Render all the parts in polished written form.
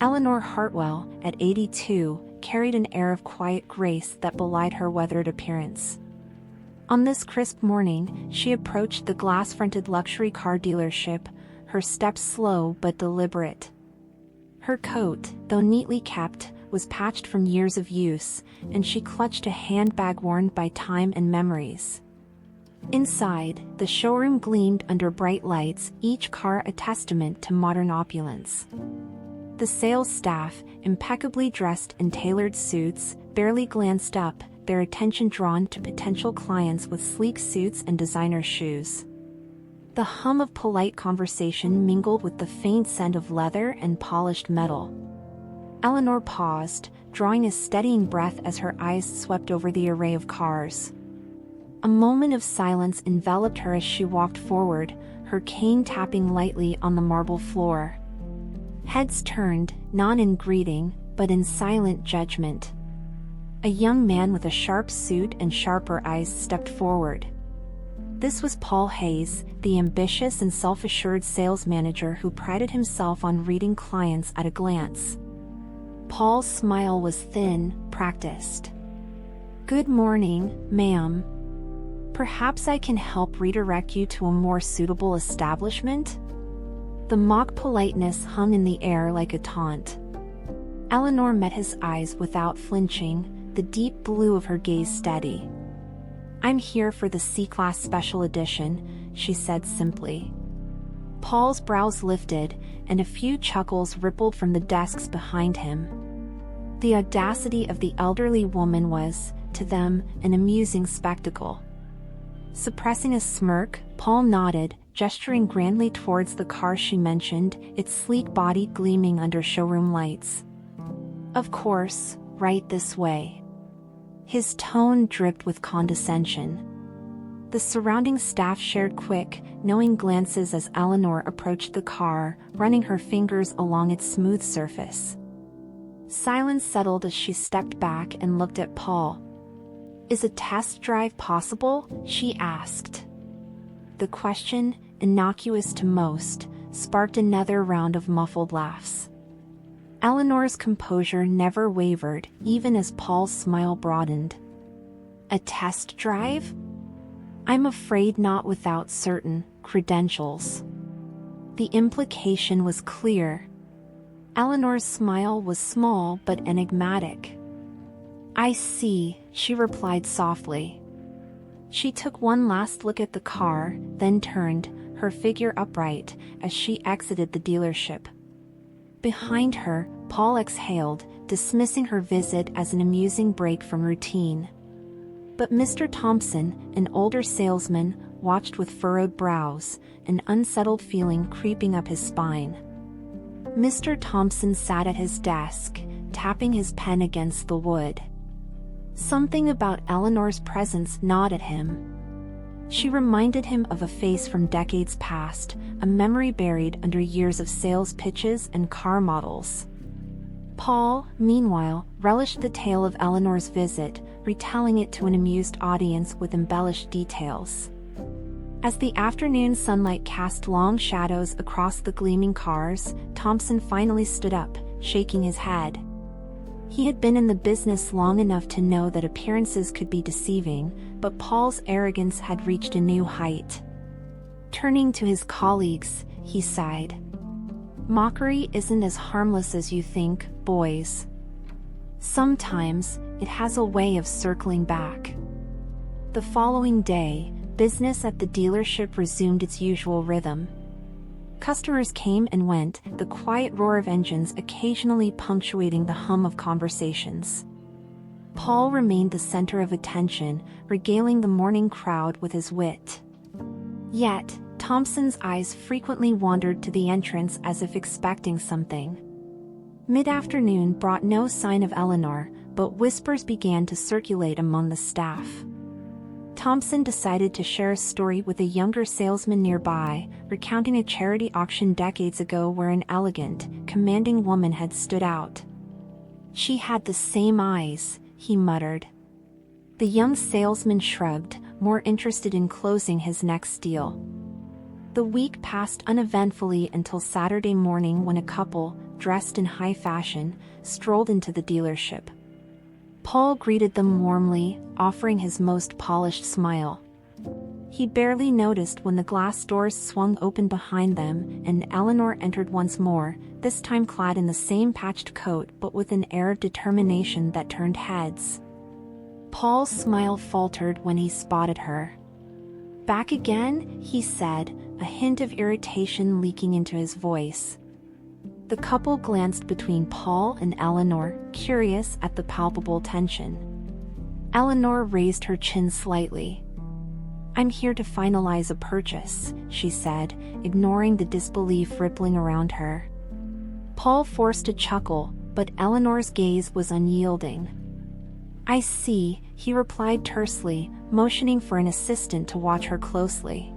Eleanor Hartwell, at 82, carried an air of quiet grace that belied her weathered appearance. On this crisp morning, she approached the glass-fronted luxury car dealership, her steps slow but deliberate. Her coat, though neatly kept, was patched from years of use, and she clutched a handbag worn by time and memories. Inside, the showroom gleamed under bright lights, each car a testament to modern opulence. The sales staff, impeccably dressed in tailored suits, barely glanced up, their attention drawn to potential clients with sleek suits and designer shoes. The hum of polite conversation mingled with the faint scent of leather and polished metal. Eleanor paused, drawing a steadying breath as her eyes swept over the array of cars. A moment of silence enveloped her as she walked forward, her cane tapping lightly on the marble floor. Heads turned, not in greeting, but in silent judgment. A young man with a sharp suit and sharper eyes stepped forward. This was Paul Hayes, the ambitious and self-assured sales manager who prided himself on reading clients at a glance. Paul's smile was thin, practiced. "Good morning, ma'am. Perhaps I can help redirect you to a more suitable establishment?" The mock politeness hung in the air like a taunt. Eleanor met his eyes without flinching, the deep blue of her gaze steady. "I'm here for the C-Class Special Edition," she said simply. Paul's brows lifted, and a few chuckles rippled from the desks behind him. The audacity of the elderly woman was, to them, an amusing spectacle. Suppressing a smirk, Paul nodded, gesturing grandly towards the car she mentioned, its sleek body gleaming under showroom lights. "Of course, right this way." His tone dripped with condescension. The surrounding staff shared quick, knowing glances as Eleanor approached the car, running her fingers along its smooth surface. Silence settled as she stepped back and looked at Paul. "Is a test drive possible?" she asked. The question, innocuous to most, sparked another round of muffled laughs. Eleanor's composure never wavered, even as Paul's smile broadened. "A test drive? I'm afraid not without certain credentials." The implication was clear. Eleanor's smile was small but enigmatic. "I see," she replied softly. She took one last look at the car, then turned, her figure upright, as she exited the dealership. Behind her, Paul exhaled, dismissing her visit as an amusing break from routine. But Mr. Thompson, an older salesman, watched with furrowed brows, an unsettled feeling creeping up his spine. Mr. Thompson sat at his desk, tapping his pen against the wood. Something about Eleanor's presence gnawed at him. She reminded him of a face from decades past, a memory buried under years of sales pitches and car models. Paul, meanwhile, relished the tale of Eleanor's visit, retelling it to an amused audience with embellished details. As the afternoon sunlight cast long shadows across the gleaming cars, Thompson finally stood up, shaking his head. He had been in the business long enough to know that appearances could be deceiving, but Paul's arrogance had reached a new height. Turning to his colleagues, he sighed. "Mockery isn't as harmless as you think, boys. Sometimes, it has a way of circling back." The following day, business at the dealership resumed its usual rhythm. Customers came and went, the quiet roar of engines occasionally punctuating the hum of conversations. Paul remained the center of attention, regaling the morning crowd with his wit. Yet, Thompson's eyes frequently wandered to the entrance as if expecting something. Mid-afternoon brought no sign of Eleanor, but whispers began to circulate among the staff. Thompson decided to share a story with a younger salesman nearby, recounting a charity auction decades ago where an elegant, commanding woman had stood out. "She had the same eyes," he muttered. The young salesman shrugged, more interested in closing his next deal. The week passed uneventfully until Saturday morning when a couple, dressed in high fashion, strolled into the dealership. Paul greeted them warmly, offering his most polished smile. He barely noticed when the glass doors swung open behind them and Eleanor entered once more, this time clad in the same patched coat but with an air of determination that turned heads. Paul's smile faltered when he spotted her. "Back again?" he said, a hint of irritation leaking into his voice. The couple glanced between Paul and Eleanor, curious at the palpable tension. Eleanor raised her chin slightly. "I'm here to finalize a purchase," she said, ignoring the disbelief rippling around her. Paul forced a chuckle, but Eleanor's gaze was unyielding. "I see," he replied tersely, motioning for an assistant to watch her closely.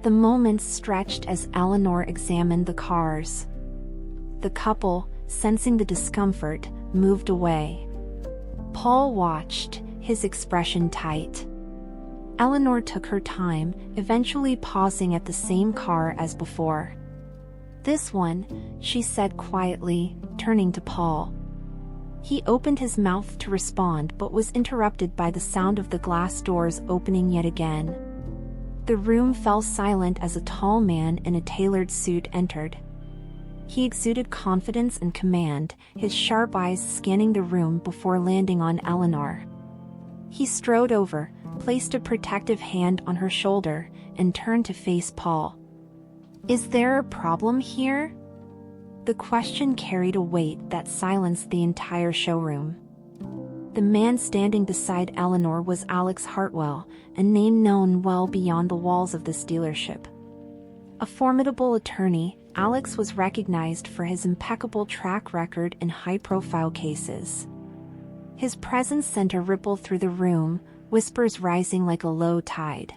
The moments stretched as Eleanor examined the cars. The couple, sensing the discomfort, moved away. Paul watched, his expression tight. Eleanor took her time, eventually pausing at the same car as before. "This one," she said quietly, turning to Paul. He opened his mouth to respond but was interrupted by the sound of the glass doors opening yet again. The room fell silent as a tall man in a tailored suit entered. He exuded confidence and command, his sharp eyes scanning the room before landing on Eleanor. He strode over, placed a protective hand on her shoulder, and turned to face Paul. "Is there a problem here?" The question carried a weight that silenced the entire showroom. The man standing beside Eleanor was Alex Hartwell, a name known well beyond the walls of this dealership. A formidable attorney, Alex was recognized for his impeccable track record in high-profile cases. His presence sent a ripple through the room, whispers rising like a low tide.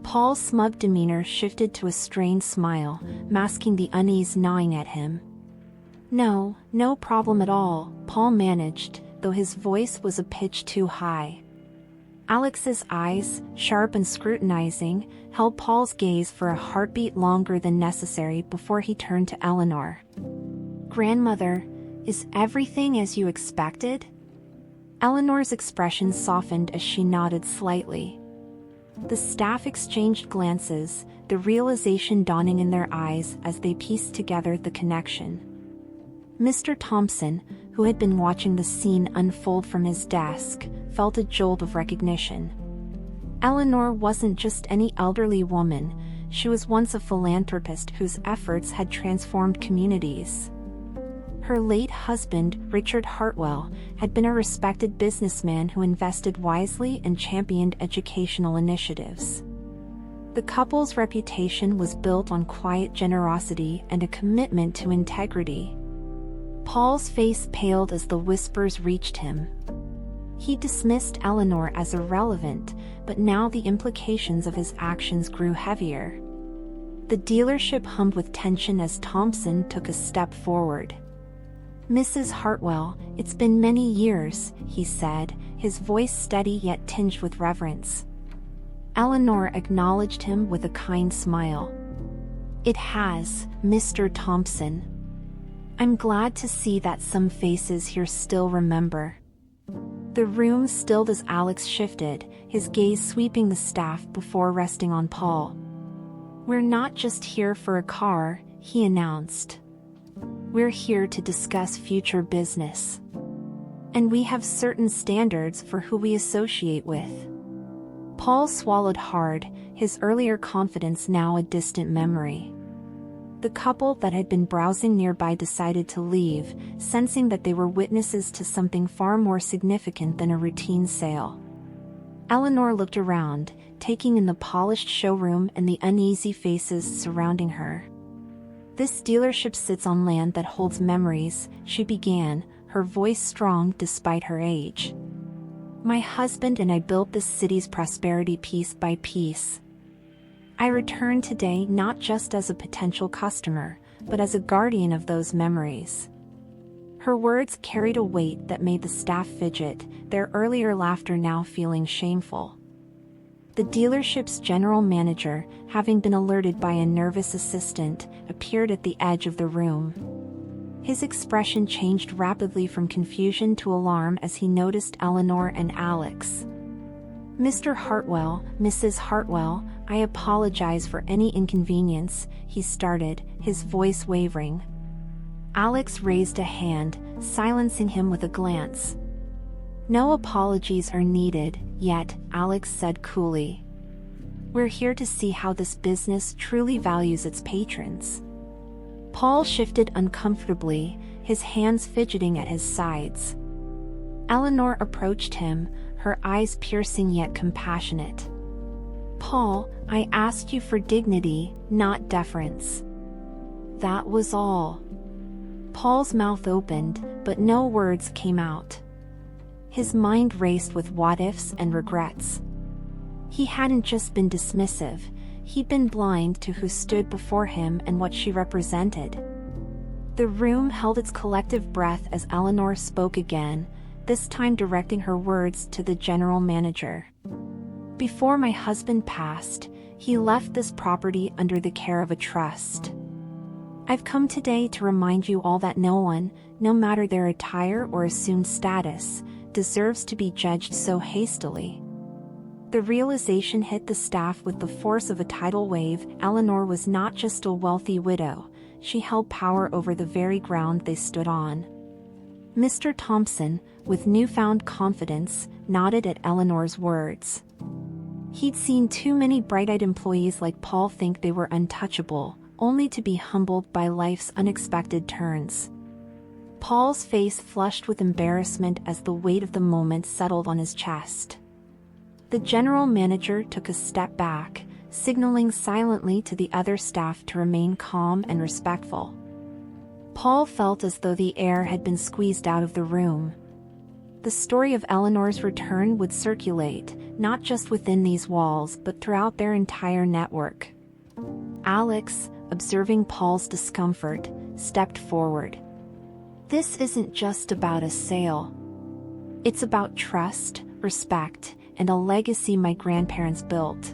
Paul's smug demeanor shifted to a strained smile, masking the unease gnawing at him. No problem at all," Paul managed, though his voice was a pitch too high. Alex's eyes, sharp and scrutinizing, held Paul's gaze for a heartbeat longer than necessary before he turned to Eleanor. "Grandmother, is everything as you expected?" Eleanor's expression softened as she nodded slightly. The staff exchanged glances, the realization dawning in their eyes as they pieced together the connection. Mr. Thompson, who had been watching the scene unfold from his desk, felt a jolt of recognition. Eleanor wasn't just any elderly woman, she was once a philanthropist whose efforts had transformed communities. Her late husband, Richard Hartwell, had been a respected businessman who invested wisely and championed educational initiatives. The couple's reputation was built on quiet generosity and a commitment to integrity. Paul's face paled as the whispers reached him. He dismissed Eleanor as irrelevant, but now the implications of his actions grew heavier. The dealership hummed with tension as Thompson took a step forward. "Mrs. Hartwell, it's been many years," he said, his voice steady yet tinged with reverence. Eleanor acknowledged him with a kind smile. "It has, Mr. Thompson. I'm glad to see that some faces here still remember." The room stilled as Alex shifted, his gaze sweeping the staff before resting on Paul. "We're not just here for a car," he announced. "We're here to discuss future business. And we have certain standards for who we associate with." Paul swallowed hard, his earlier confidence now a distant memory. The couple that had been browsing nearby decided to leave, sensing that they were witnesses to something far more significant than a routine sale. Eleanor looked around, taking in the polished showroom and the uneasy faces surrounding her. "This dealership sits on land that holds memories," she began, her voice strong despite her age. "My husband and I built this city's prosperity piece by piece. I return today not just as a potential customer, but as a guardian of those memories." Her words carried a weight that made the staff fidget, their earlier laughter now feeling shameful. The dealership's general manager, having been alerted by a nervous assistant, appeared at the edge of the room. His expression changed rapidly from confusion to alarm as he noticed Eleanor and Alex. "Mr. Hartwell, Mrs. Hartwell, I apologize for any inconvenience," he started, his voice wavering. Alex raised a hand, silencing him with a glance. "No apologies are needed, yet," Alex said coolly. "We're here to see how this business truly values its patrons." Paul shifted uncomfortably, his hands fidgeting at his sides. Eleanor approached him, her eyes piercing yet compassionate. "Paul, I asked you for dignity, not deference." That was all. Paul's mouth opened, but no words came out. His mind raced with what-ifs and regrets. He hadn't just been dismissive, he'd been blind to who stood before him and what she represented. The room held its collective breath as Eleanor spoke again, this time directing her words to the general manager. "Before my husband passed, he left this property under the care of a trust. I've come today to remind you all that no one, no matter their attire or assumed status, deserves to be judged so hastily." The realization hit the staff with the force of a tidal wave. Eleanor was not just a wealthy widow, she held power over the very ground they stood on. Mr. Thompson, with newfound confidence, nodded at Eleanor's words. He'd seen too many bright-eyed employees like Paul think they were untouchable, only to be humbled by life's unexpected turns. Paul's face flushed with embarrassment as the weight of the moment settled on his chest. The general manager took a step back, signaling silently to the other staff to remain calm and respectful. Paul felt as though the air had been squeezed out of the room. The story of Eleanor's return would circulate, not just within these walls but throughout their entire network. Alex, observing Paul's discomfort, stepped forward. "This isn't just about a sale. It's about trust, respect, and a legacy my grandparents built.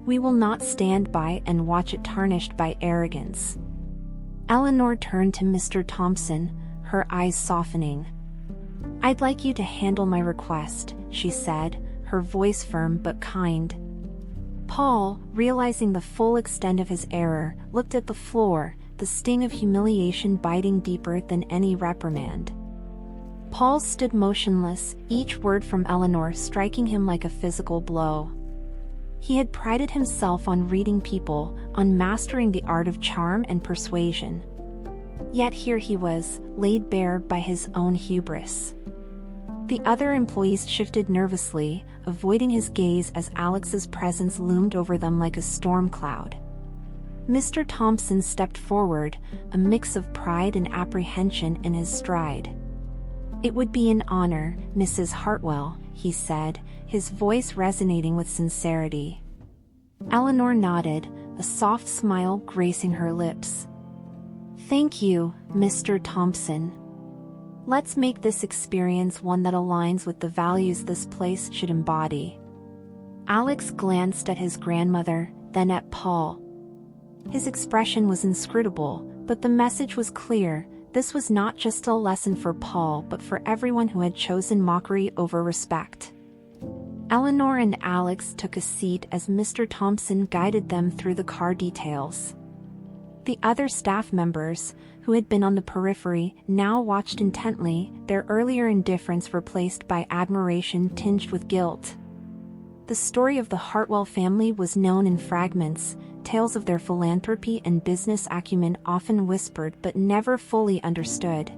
We will not stand by and watch it tarnished by arrogance." Eleanor turned to Mr. Thompson, her eyes softening. "I'd like you to handle my request," she said, her voice firm but kind. Paul, realizing the full extent of his error, looked at the floor, the sting of humiliation biting deeper than any reprimand. Paul stood motionless, each word from Eleanor striking him like a physical blow. He had prided himself on reading people, on mastering the art of charm and persuasion. Yet here he was, laid bare by his own hubris. The other employees shifted nervously, avoiding his gaze as Alex's presence loomed over them like a storm cloud. Mr. Thompson stepped forward, a mix of pride and apprehension in his stride. "It would be an honor, Mrs. Hartwell," he said, his voice resonating with sincerity. Eleanor nodded, a soft smile gracing her lips. "Thank you, Mr. Thompson. Let's make this experience one that aligns with the values this place should embody." Alex glanced at his grandmother, then at Paul. His expression was inscrutable, but the message was clear. This was not just a lesson for Paul but for everyone who had chosen mockery over respect. Eleanor and Alex took a seat as Mr. Thompson guided them through the car details. The other staff members, who had been on the periphery, now watched intently, their earlier indifference replaced by admiration tinged with guilt. The story of the Hartwell family was known in fragments, tales of their philanthropy and business acumen often whispered but never fully understood.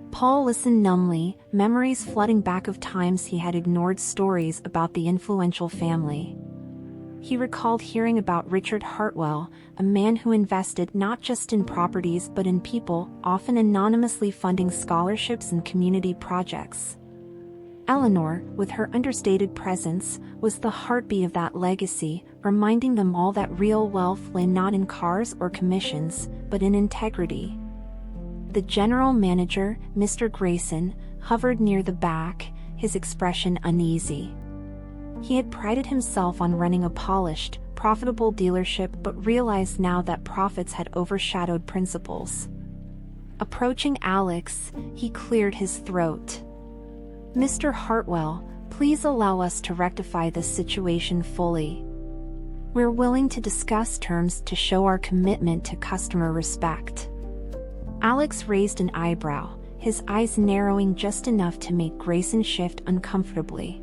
Paul listened numbly, memories flooding back of times he had ignored stories about the influential family. He recalled hearing about Richard Hartwell, a man who invested not just in properties but in people, often anonymously funding scholarships and community projects. Eleanor, with her understated presence, was the heartbeat of that legacy, reminding them all that real wealth lay not in cars or commissions, but in integrity. The general manager, Mr. Grayson, hovered near the back, his expression uneasy. He had prided himself on running a polished, profitable dealership but realized now that profits had overshadowed principles. Approaching Alex, he cleared his throat. "Mr. Hartwell, please allow us to rectify this situation fully. We're willing to discuss terms to show our commitment to customer respect." Alex raised an eyebrow, his eyes narrowing just enough to make Grayson shift uncomfortably.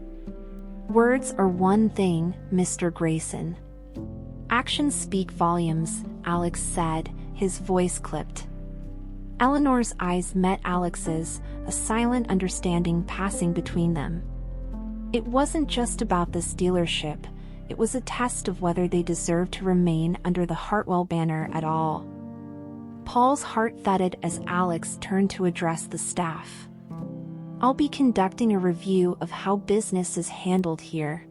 "Words are one thing, Mr. Grayson. Actions speak volumes," Alex said, his voice clipped. Eleanor's eyes met Alex's, a silent understanding passing between them. It wasn't just about this dealership, it was a test of whether they deserved to remain under the Hartwell banner at all. Paul's heart thudded as Alex turned to address the staff. "I'll be conducting a review of how business is handled here.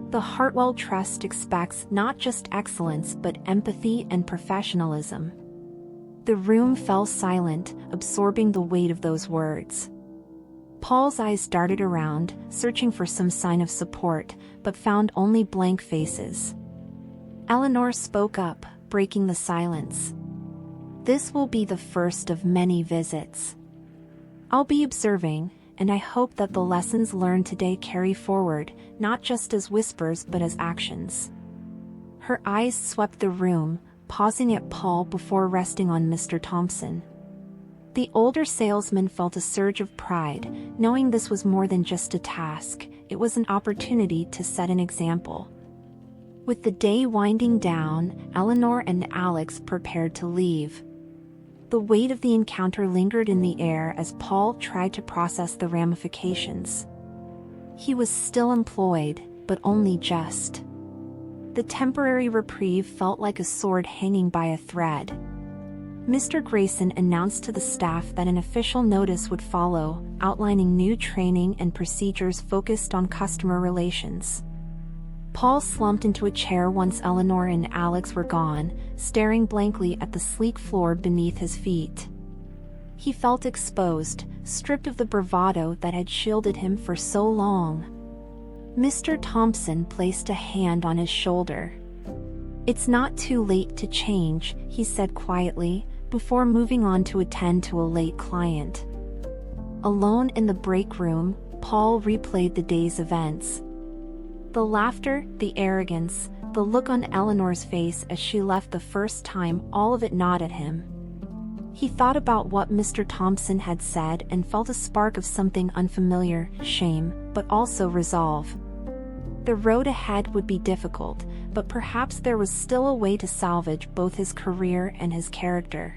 The Hartwell Trust expects not just excellence but empathy and professionalism." The room fell silent, absorbing the weight of those words. Paul's eyes darted around, searching for some sign of support, but found only blank faces. Eleanor spoke up, breaking the silence. "This will be the first of many visits. I'll be observing, and I hope that the lessons learned today carry forward, not just as whispers but as actions." Her eyes swept the room, pausing at Paul before resting on Mr. Thompson. The older salesman felt a surge of pride, knowing this was more than just a task, it was an opportunity to set an example. With the day winding down, Eleanor and Alex prepared to leave. The weight of the encounter lingered in the air as Paul tried to process the ramifications. He was still employed, but only just. The temporary reprieve felt like a sword hanging by a thread. Mr. Grayson announced to the staff that an official notice would follow, outlining new training and procedures focused on customer relations. Paul slumped into a chair once Eleanor and Alex were gone, staring blankly at the sleek floor beneath his feet. He felt exposed, stripped of the bravado that had shielded him for so long. Mr. Thompson placed a hand on his shoulder. "It's not too late to change," he said quietly, before moving on to attend to a late client. Alone in the break room, Paul replayed the day's events. The laughter, the arrogance, the look on Eleanor's face as she left the first time, all of it gnawed at him. He thought about what Mr. Thompson had said and felt a spark of something unfamiliar, shame, but also resolve. The road ahead would be difficult, but perhaps there was still a way to salvage both his career and his character.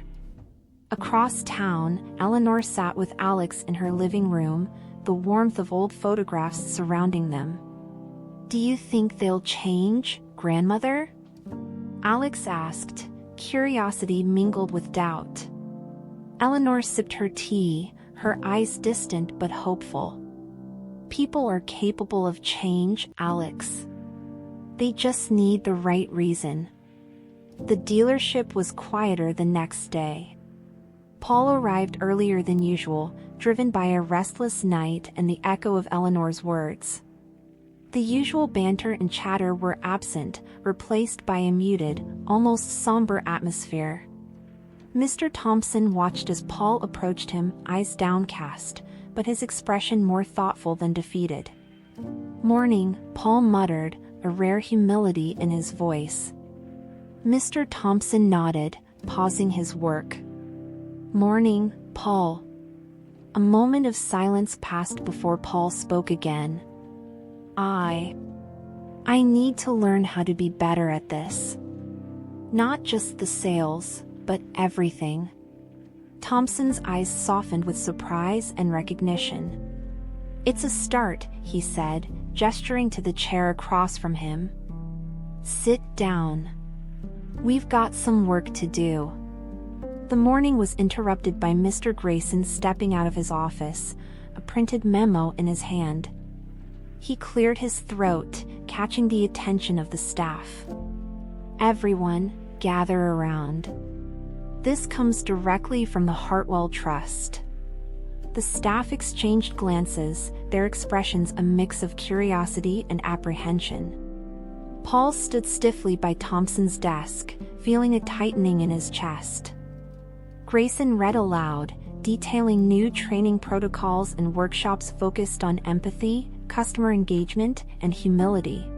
Across town, Eleanor sat with Alex in her living room, the warmth of old photographs surrounding them. "Do you think they'll change, grandmother?" Alex asked, curiosity mingled with doubt. Eleanor sipped her tea, her eyes distant but hopeful. "People are capable of change, Alex. They just need the right reason." The dealership was quieter the next day. Paul arrived earlier than usual, driven by a restless night and the echo of Eleanor's words. The usual banter and chatter were absent, replaced by a muted, almost somber atmosphere. Mr. Thompson watched as Paul approached him, eyes downcast, but his expression more thoughtful than defeated. "Morning," Paul muttered, a rare humility in his voice. Mr. Thompson nodded, pausing his work. "Morning, Paul." A moment of silence passed before Paul spoke again. I need to learn how to be better at this. Not just the sales, but everything." Thompson's eyes softened with surprise and recognition. "It's a start," he said, gesturing to the chair across from him. "Sit down. We've got some work to do." The morning was interrupted by Mr. Grayson stepping out of his office, a printed memo in his hand. He cleared his throat, catching the attention of the staff. "Everyone, gather around. This comes directly from the Hartwell Trust." The staff exchanged glances, their expressions a mix of curiosity and apprehension. Paul stood stiffly by Thompson's desk, feeling a tightening in his chest. Grayson read aloud, detailing new training protocols and workshops focused on empathy, customer engagement, and humility.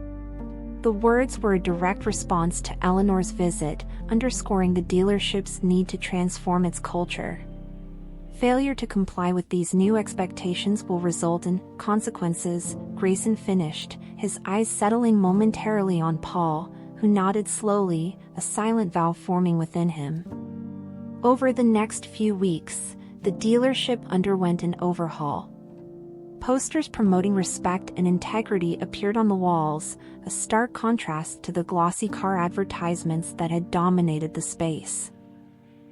The words were a direct response to Eleanor's visit, underscoring the dealership's need to transform its culture. Failure to comply with these new expectations will result in consequences, Grayson finished, his eyes settling momentarily on Paul, who nodded slowly, a silent vow forming within him. Over the next few weeks, the dealership underwent an overhaul. Posters promoting respect and integrity appeared on the walls, a stark contrast to the glossy car advertisements that had dominated the space.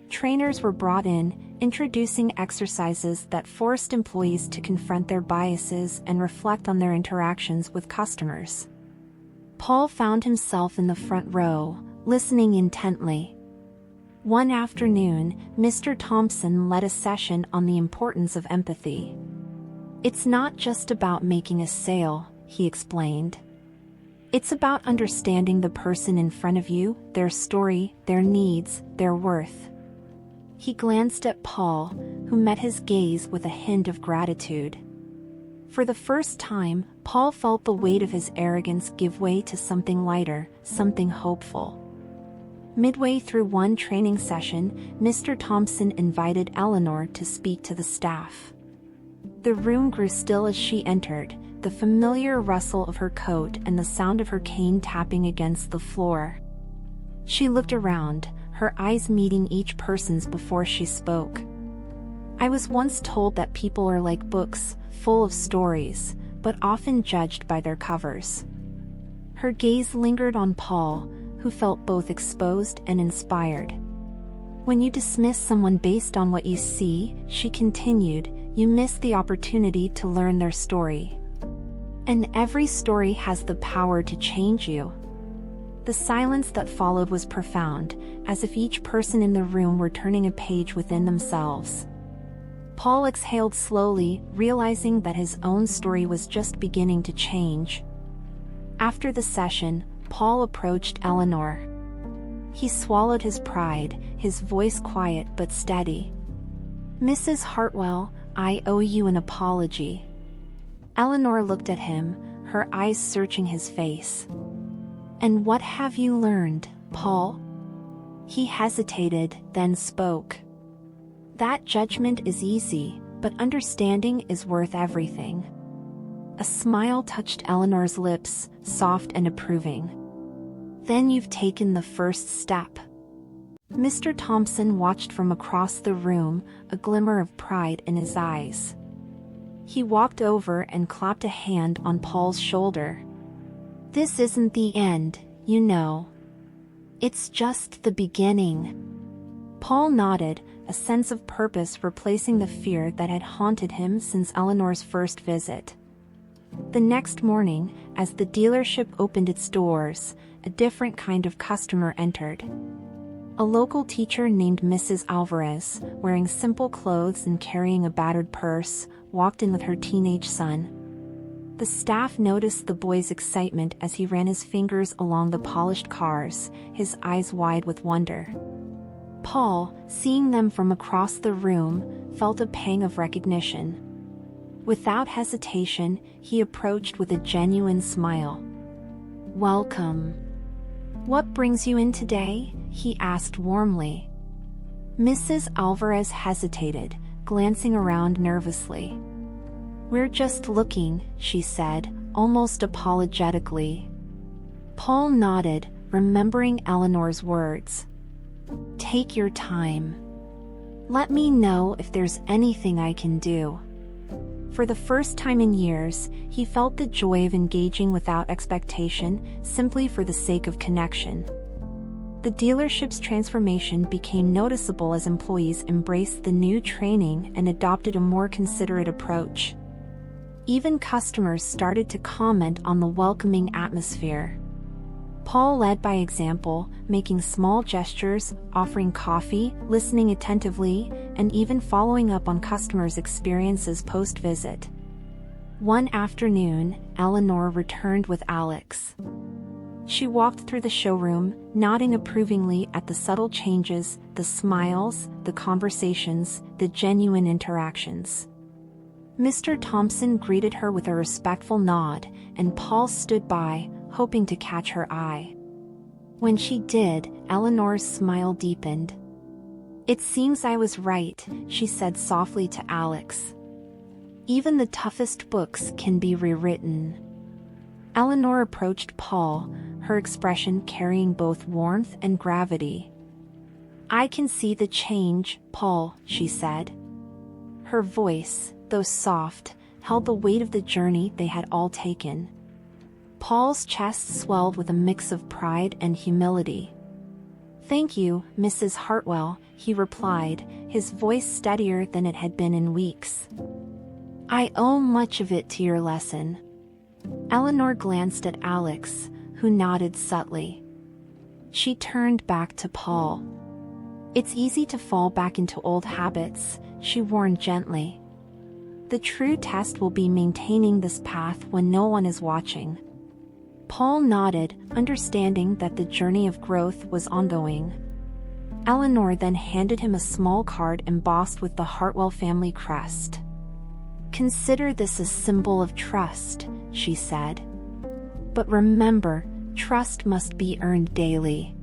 Trainers were brought in, introducing exercises that forced employees to confront their biases and reflect on their interactions with customers. Paul found himself in the front row, listening intently. One afternoon, Mr. Thompson led a session on the importance of empathy. "It's not just about making a sale," he explained. "It's about understanding the person in front of you, their story, their needs, their worth." He glanced at Paul, who met his gaze with a hint of gratitude. For the first time, Paul felt the weight of his arrogance give way to something lighter, something hopeful. Midway through one training session, Mr. Thompson invited Eleanor to speak to the staff. The room grew still as she entered, the familiar rustle of her coat and the sound of her cane tapping against the floor. She looked around, her eyes meeting each person's before she spoke. "I was once told that people are like books, full of stories, but often judged by their covers." Her gaze lingered on Paul, who felt both exposed and inspired. "When you dismiss someone based on what you see," she continued, "you miss the opportunity to learn their story. And every story has the power to change you." The silence that followed was profound, as if each person in the room were turning a page within themselves. Paul exhaled slowly, realizing that his own story was just beginning to change. After the session, Paul approached Eleanor. He swallowed his pride, his voice quiet but steady. "Mrs. Hartwell, I owe you an apology." Eleanor looked at him, her eyes searching his face. "And what have you learned, Paul?" He hesitated, then spoke. "That judgment is easy, but understanding is worth everything." A smile touched Eleanor's lips, soft and approving. "Then you've taken the first step." Mr. Thompson watched from across the room, a glimmer of pride in his eyes. He walked over and clapped a hand on Paul's shoulder. "This isn't the end, you know. It's just the beginning." Paul nodded, a sense of purpose replacing the fear that had haunted him since Eleanor's first visit. The next morning, as the dealership opened its doors, a different kind of customer entered. A local teacher named Mrs. Alvarez, wearing simple clothes and carrying a battered purse, walked in with her teenage son. The staff noticed the boy's excitement as he ran his fingers along the polished cars, his eyes wide with wonder. Paul, seeing them from across the room, felt a pang of recognition. Without hesitation, he approached with a genuine smile. "Welcome. What brings you in today?" he asked warmly. Mrs. Alvarez hesitated, glancing around nervously. "We're just looking," she said, almost apologetically. Paul nodded, remembering Eleanor's words. "Take your time. Let me know if there's anything I can do." For the first time in years, he felt the joy of engaging without expectation, simply for the sake of connection. The dealership's transformation became noticeable as employees embraced the new training and adopted a more considerate approach. Even customers started to comment on the welcoming atmosphere. Paul led by example, making small gestures, offering coffee, listening attentively, and even following up on customers' experiences post-visit. One afternoon, Eleanor returned with Alex. She walked through the showroom, nodding approvingly at the subtle changes, the smiles, the conversations, the genuine interactions. Mr. Thompson greeted her with a respectful nod, and Paul stood by, hoping to catch her eye. When she did, Eleanor's smile deepened. "It seems I was right," she said softly to Alex. "Even the toughest books can be rewritten." Eleanor approached Paul, her expression carrying both warmth and gravity. "I can see the change, Paul," she said. Her voice, though soft, held the weight of the journey they had all taken. Paul's chest swelled with a mix of pride and humility. "Thank you, Mrs. Hartwell," he replied, his voice steadier than it had been in weeks. "I owe much of it to your lesson." Eleanor glanced at Alex, who nodded subtly. She turned back to Paul. "It's easy to fall back into old habits," she warned gently. "The true test will be maintaining this path when no one is watching." Paul nodded, understanding that the journey of growth was ongoing. Eleanor then handed him a small card embossed with the Hartwell family crest. "Consider this a symbol of trust," she said. "But remember, trust must be earned daily."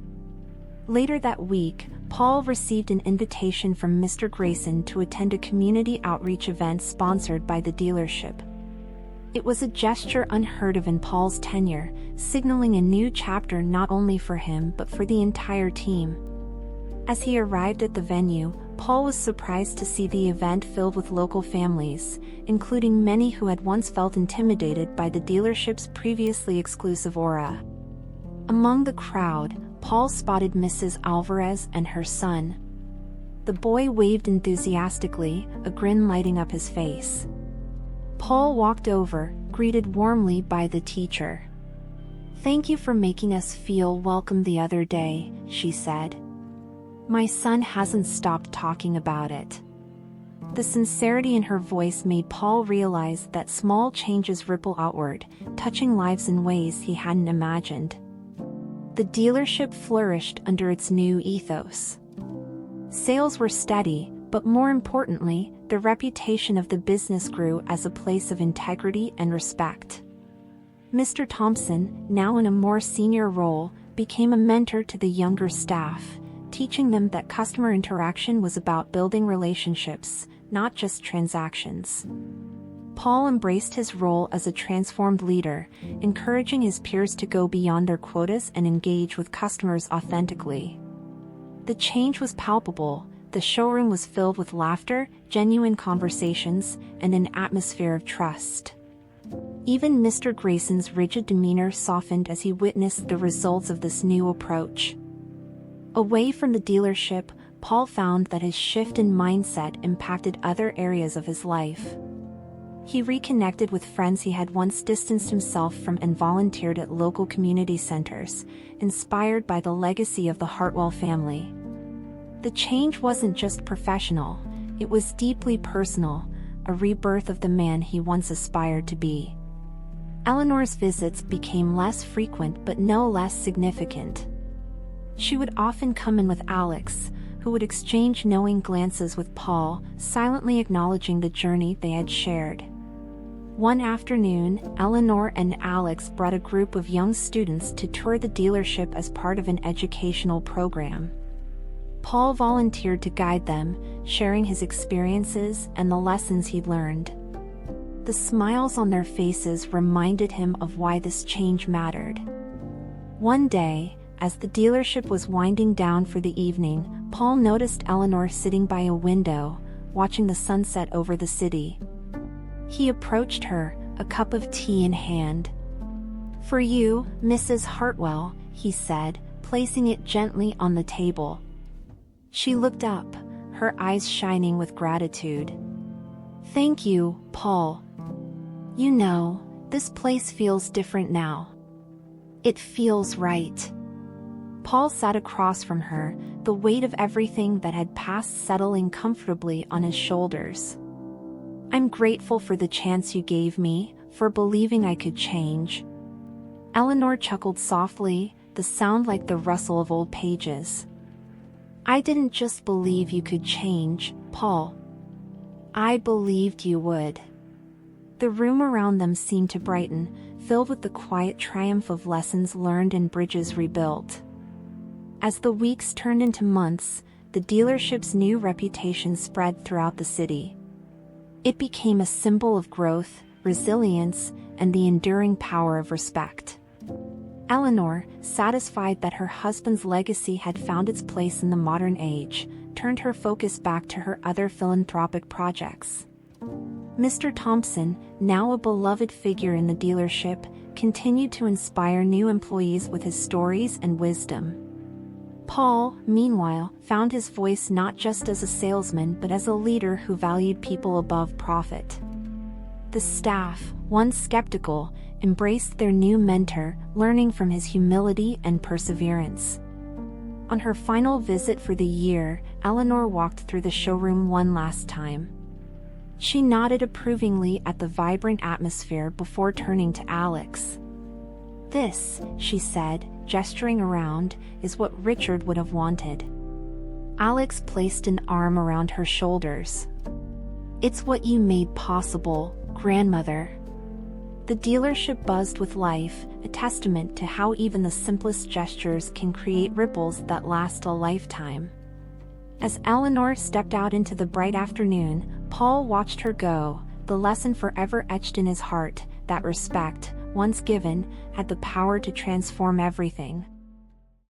Later that week, Paul received an invitation from Mr. Grayson to attend a community outreach event sponsored by the dealership. It was a gesture unheard of in Paul's tenure, signaling a new chapter not only for him but for the entire team. As he arrived at the venue, Paul was surprised to see the event filled with local families, including many who had once felt intimidated by the dealership's previously exclusive aura. Among the crowd, Paul spotted Mrs. Alvarez and her son. The boy waved enthusiastically, a grin lighting up his face. Paul walked over, greeted warmly by the teacher. "Thank you for making us feel welcome the other day," she said. "My son hasn't stopped talking about it." The sincerity in her voice made Paul realize that small changes ripple outward, touching lives in ways he hadn't imagined. The dealership flourished under its new ethos. Sales were steady, but more importantly, the reputation of the business grew as a place of integrity and respect. Mr. Thompson, now in a more senior role, became a mentor to the younger staff, teaching them that customer interaction was about building relationships, not just transactions. Paul embraced his role as a transformed leader, encouraging his peers to go beyond their quotas and engage with customers authentically. The change was palpable. The showroom was filled with laughter, genuine conversations, and an atmosphere of trust. Even Mr. Grayson's rigid demeanor softened as he witnessed the results of this new approach. Away from the dealership, Paul found that his shift in mindset impacted other areas of his life. He reconnected with friends he had once distanced himself from and volunteered at local community centers, inspired by the legacy of the Hartwell family. The change wasn't just professional, it was deeply personal, a rebirth of the man he once aspired to be. Eleanor's visits became less frequent but no less significant. She would often come in with Alex, who would exchange knowing glances with Paul, silently acknowledging the journey they had shared. One afternoon, Eleanor and Alex brought a group of young students to tour the dealership as part of an educational program. Paul volunteered to guide them, sharing his experiences and the lessons he'd learned. The smiles on their faces reminded him of why this change mattered. One day, as the dealership was winding down for the evening, Paul noticed Eleanor sitting by a window, watching the sunset over the city. He approached her, a cup of tea in hand. "For you, Mrs. Hartwell," he said, placing it gently on the table. She looked up, her eyes shining with gratitude. "Thank you, Paul. You know, this place feels different now. It feels right." Paul sat across from her, the weight of everything that had passed settling comfortably on his shoulders. "I'm grateful for the chance you gave me, for believing I could change." Eleanor chuckled softly, the sound like the rustle of old pages. I didn't just believe you could change, Paul. I believed you would. The room around them seemed to brighten, filled with the quiet triumph of lessons learned and bridges rebuilt. As the weeks turned into months, the dealership's new reputation spread throughout the city. It became a symbol of growth, resilience, and the enduring power of respect. Eleanor, satisfied that her husband's legacy had found its place in the modern age, turned her focus back to her other philanthropic projects. Mr. Thompson, now a beloved figure in the dealership, continued to inspire new employees with his stories and wisdom. Paul, meanwhile, found his voice not just as a salesman but as a leader who valued people above profit. The staff, once skeptical, embraced their new mentor, learning from his humility and perseverance. On her final visit for the year, Eleanor walked through the showroom one last time. She nodded approvingly at the vibrant atmosphere before turning to Alex. This, she said, gesturing around, is what Richard would have wanted. Alex placed an arm around her shoulders. It's what you made possible, grandmother. The dealership buzzed with life, a testament to how even the simplest gestures can create ripples that last a lifetime. As Eleanor stepped out into the bright afternoon, Paul watched her go, the lesson forever etched in his heart, that respect, once given, had the power to transform everything.